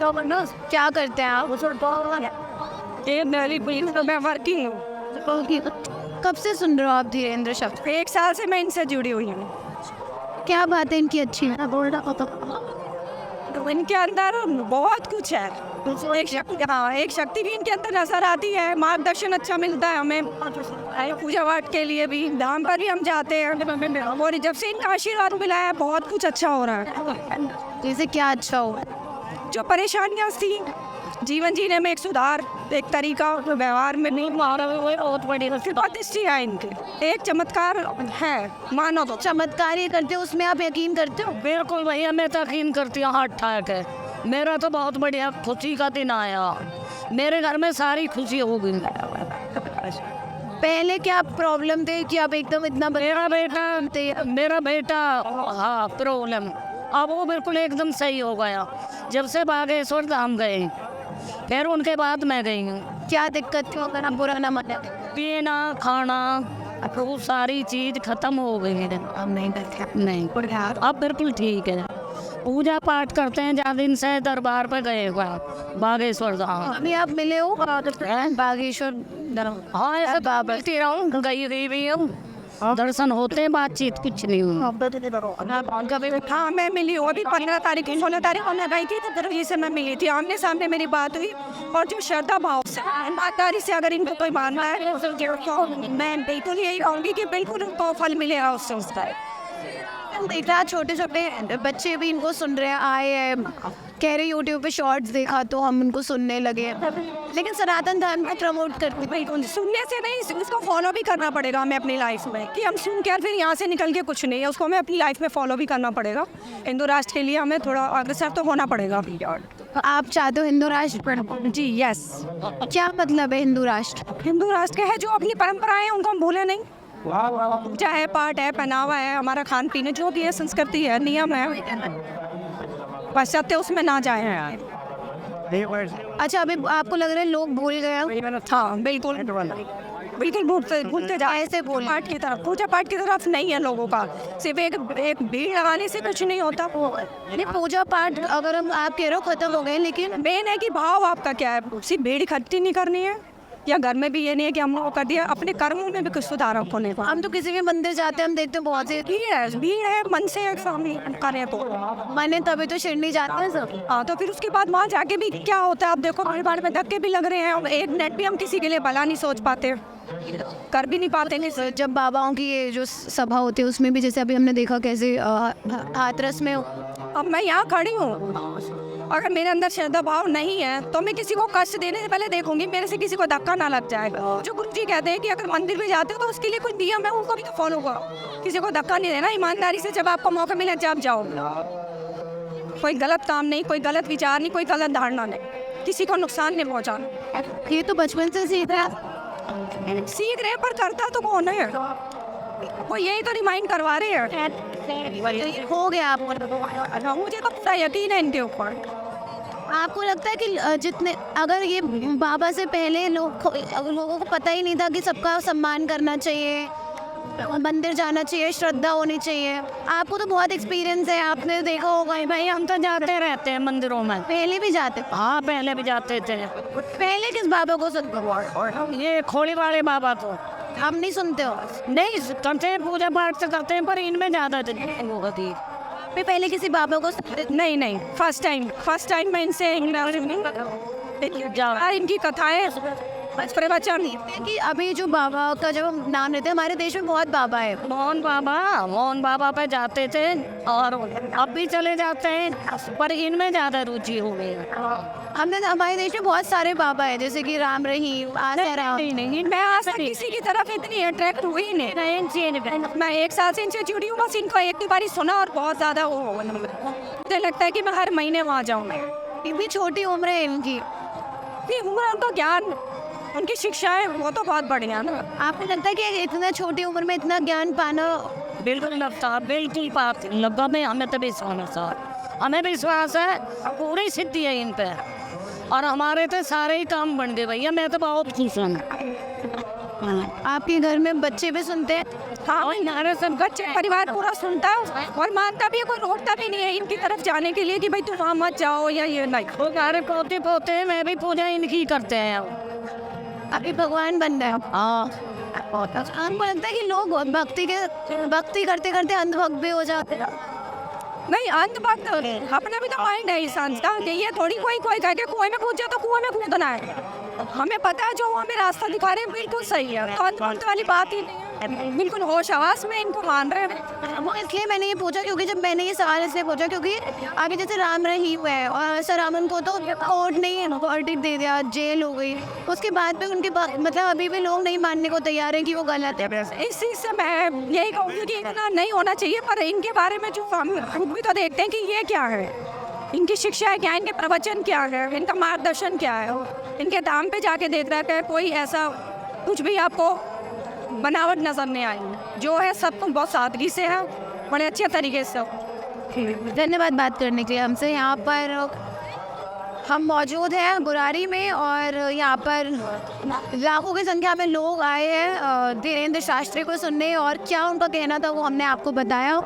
क्या करते हैं आप? ये मेरी मैं वर्किंग हूँ। कब से सुन रहे हो आप धीरेन्द्र शब्द? 1 साल से मैं इनसे जुड़ी हुई हूँ। क्या बात है इनकी अच्छी है? तो इनके अंदर बहुत कुछ है। एक शक्ति भी इनके अंदर नजर आती है। मार्गदर्शन अच्छा मिलता है हमें पूजा पाठ के लिए भी, धाम पर भी हम जाते हैं। और जब से इनका आशीर्वाद मिला है बहुत कुछ अच्छा हो रहा है। जैसे क्या अच्छा हो? जो परेशानियाँ थी जीवन जीने में एक सुधार, एक तरीका व्यवहार में नहीं बहुत बड़ी दृष्टि है इनके, एक चमत्कार है मानो तो। चमत्कार ये करते हो उसमें आप यकीन करते हो? बिल्कुल भैया, मैं तो यकीन करती हूँ। हार्ट अटैक है मेरा तो बहुत बढ़िया खुशी का दिन आया। मेरे घर में सारी खुशी हो गई। पहले क्या प्रॉब्लम थे कि आप एकदम इतना मेरा बेटा हाँ प्रॉब्लम, अब वो बिल्कुल एकदम सही हो गया जब से बागेश्वर धाम गए। फिर उनके बाद मैं गई हूँ। क्या दिक्कत थी अगर आप बुरा ना माने? पीना खाना वो सारी चीज़ खत्म हो गई है। अब नहीं करते? नहीं, अब बिल्कुल ठीक है। पूजा पाठ करते हैं, ज्यादा दिन से दरबार पे गए हुआ बागेश्वर धाम। अभी आप मिले हो बागेश्वर? हाँ ऐसे बाबा गई भी हूँ, दर्शन होते हैं, बातचीत कुछ नहीं हुई। हाँ मैं मिली हूँ अभी 15 तारीख 16 तारीख को मैं गई थी तो दरवाजे से मैं मिली थी, आमने सामने मेरी बात हुई। और जो श्रद्धा भाव से ईमानदारी से अगर इनको कोई मानना है तो मैं बिल्कुल यही कहूँगी कि बिल्कुल उनको फल मिलेगा उससे उसका। इतना छोटे छोटे बच्चे भी इनको सुन रहे हैं, आए हैं कह रहे यूट्यूब पे शॉर्ट्स देखा तो हम उनको सुनने लगे। लेकिन सनातन धर्म को प्रमोट करते बिल्कुल सुनने से नहीं, उसको फॉलो भी करना पड़ेगा हमें अपनी लाइफ में, कि हम सुन कर फिर यहाँ से निकल के कुछ नहीं है, उसको हमें अपनी लाइफ में फॉलो भी करना पड़ेगा। हिंदू राष्ट्र के लिए हमें थोड़ा अग्रसर तो होना पड़ेगा। आप चाहते हो हिंदू राष्ट्र? जी यस। क्या मतलब है हिंदू राष्ट्र? हिंदू राष्ट्र है जो अपनी परंपराएं उनको हम भूले नहीं, चाहे पाठ है, पहनावा है, हमारा खान पीन है, जो भी है संस्कृति है, नियम है, पाश्चात्य उसमें ना जाए। अच्छा अभी आपको लग रहा है लोग भूल गए हैं? हाँ बिल्कुल बिल्कुल भूलते जाए ऐसे बोल पाठ की तरफ, पूजा पाठ की तरफ नहीं है लोगों का। सिर्फ एक भीड़ लगाने से कुछ नहीं होता। नहीं पूजा पाठ अगर हम आप कह रहे हो खत्म हो गए, लेकिन मेन है कि भाव आपका क्या है। सिर्फ भीड़ इकट्ठी नहीं करनी है, या घर में भी ये नहीं है कि हम लोग कर दिया, अपने कर्मों में भी कुछ सुधार होने का। हम तो किसी भी मंदिर जाते हैं हम देखते हैं बहुत सी भीड़ है मन से स्वामी करें तो माने, तभी तो शिरडी जाते हैं सब। हाँ तो फिर उसके बाद वहाँ जाके भी क्या होता है, आप देखो भीड़ भाड़ में धक्के भी लग रहे हैं। एक मिनट भी हम किसी के लिए भला नहीं सोच पाते, कर भी नहीं पाते। नहीं जब बाबाओं की ये जो सभा होती है उसमें भी जैसे अभी हमने देखा कैसे हाथरस में अब मैं यहाँ खड़ी हूँ, अगर मेरे अंदर श्रद्धा भाव नहीं है तो मैं किसी को कष्ट देने से पहले देखूंगी मेरे से किसी को धक्का ना लग जाए। जो गुरु जी कहते हैं कि अगर मंदिर में जाते हो तो उसके लिए कुछ नियम है, उनको भी तो फॉलो करो, किसी को धक्का नहीं देना, ईमानदारी से जब आपको मौका मिले जब जाओ। कोई गलत काम नहीं, कोई गलत विचार नहीं, कोई गलत धारणा नहीं, किसी को नुकसान नहीं पहुँचाना। ये तो बचपन से सीख रहे पर करता तो कौन है, वो यही तो रिमाइंड करवा रहे हैं। हो गया आप। मुझे तो पूरा यकीन है इनके ऊपर। आपको लगता है कि जितने अगर ये बाबा से पहले लोगों को पता ही नहीं था कि सबका सम्मान करना चाहिए, मंदिर जाना चाहिए, श्रद्धा होनी चाहिए। आपको तो बहुत एक्सपीरियंस है, आपने देखा होगा। भाई हम तो जाते रहते हैं मंदिरों में। पहले भी जाते? हाँ पहले भी जाते थे। पहले किस बाबा को सुनते? ये खोली वाले बाबा को। हम नहीं सुनते हो? नहीं करते हैं, पूजा पाठ से करते हैं, पर इनमें ज़्यादा होती। पहले किसी बाबा को नहीं फर्स्ट टाइम मैं इनसे इनकी कथाएं प्रवचन कि अभी जो बाबा का जब हम नाम लेते हैं, हमारे देश में बहुत बाबा है। मोहन बाबा पे जाते थे और अब भी चले जाते हैं, पर इनमें ज़्यादा रुचि हो गई है। हमने हमारे देश में बहुत सारे बाबा है, जैसे कि राम रहीम, आसाराम। नहीं मैं आज तक किसी की तरफ इतनी अट्रैक्ट हुई नहीं। मैं 1 साल से इनसे जुड़ी हूँ, बस इनको एक बार सुना और बहुत ज़्यादा वो मुझे लगता है कि मैं हर महीने वहाँ जाऊँ। इतनी छोटी उम्र है इनकी, उम्र उनका ज्ञान, उनकी शिक्षाएं वो तो बहुत बढ़िया ना। आपको लगता है कि इतना छोटी उम्र में इतना ज्ञान पाना? बिल्कुल लगता, बिल्कुल बात लगा में हमें तो विश्वास है, हमें विश्वास है, पूरी सिद्धि है इन पे, और हमारे तो सारे ही काम बन गए भैया। मैं तो बहुत खुश हूँ। आपके घर में बच्चे भी सुनते हैं? हाँ हमारे सब बच्चे परिवार पूरा सुनता है और मानता भी है, कोई रोकता भी नहीं है इनकी तरफ जाने के लिए कि भाई तुम वहाँ मत जाओ या ये नहीं। वो सारे पोते पोते हैं, मैं भी पूजा इनकी करते हैं अब। अभी भगवान बन रहे हैं। हाँ आपको लगता है कि लोग भक्ति करते करते अंधभक्त भी हो जाते हैं? नहीं अंधभक्त अपना भी तो माइंड है इंसान का कि ये थोड़ी कोई कह के कुएं में कूद जाओ तो कुएं में कूदना है। हमें पता है जो वो हमें रास्ता दिखा रहे हैं बिल्कुल सही है, तो अंधभक्त वाली बात ही नहीं है, बिल्कुल होश आवास में इनको मान रहे हैं। वो इसलिए मैंने ये पूछा, क्योंकि जब मैंने ये सवाल इसलिए पूछा क्योंकि आगे जैसे राम रहीम हुए हैं और सर रामन को तो कोर्ट ने वर्डिक्ट दे दिया, जेल हो गई, उसके बाद भी उनके मतलब अभी भी लोग नहीं मानने को तैयार हैं कि वो गलत है। इस चीज़ से मैं यही कहूँगी कि इतना नहीं होना चाहिए, पर इनके बारे में जो हम खुद भी तो देखते हैं कि ये क्या है, इनकी शिक्षा क्या है, इनके प्रवचन क्या है, इनका मार्गदर्शन क्या है। इनके दाम पे जाके देख रहा है कोई ऐसा कुछ भी आपको बनावट नज़र नहीं आई, जो है सब कुछ बहुत सादगी से है, बड़े अच्छे तरीके से। धन्यवाद बात करने के लिए हमसे। यहाँ पर हम मौजूद हैं बुरारी में और यहाँ पर लाखों की संख्या में लोग आए हैं धीरेन्द्र शास्त्री को सुनने, और क्या उनका कहना था वो हमने आपको बताया।